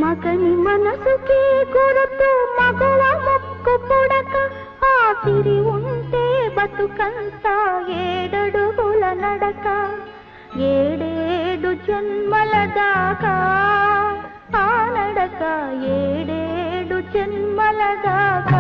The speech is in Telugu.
మగని మనసుకి గురుతు మగవ మొక్కు పుడక ఆ సిరి ఉంటే బతుకంతా ఏడడుగుల నడక ఏడేడు జన్మల దాకా ఆ నడక ఏడేడు జన్మల దాకా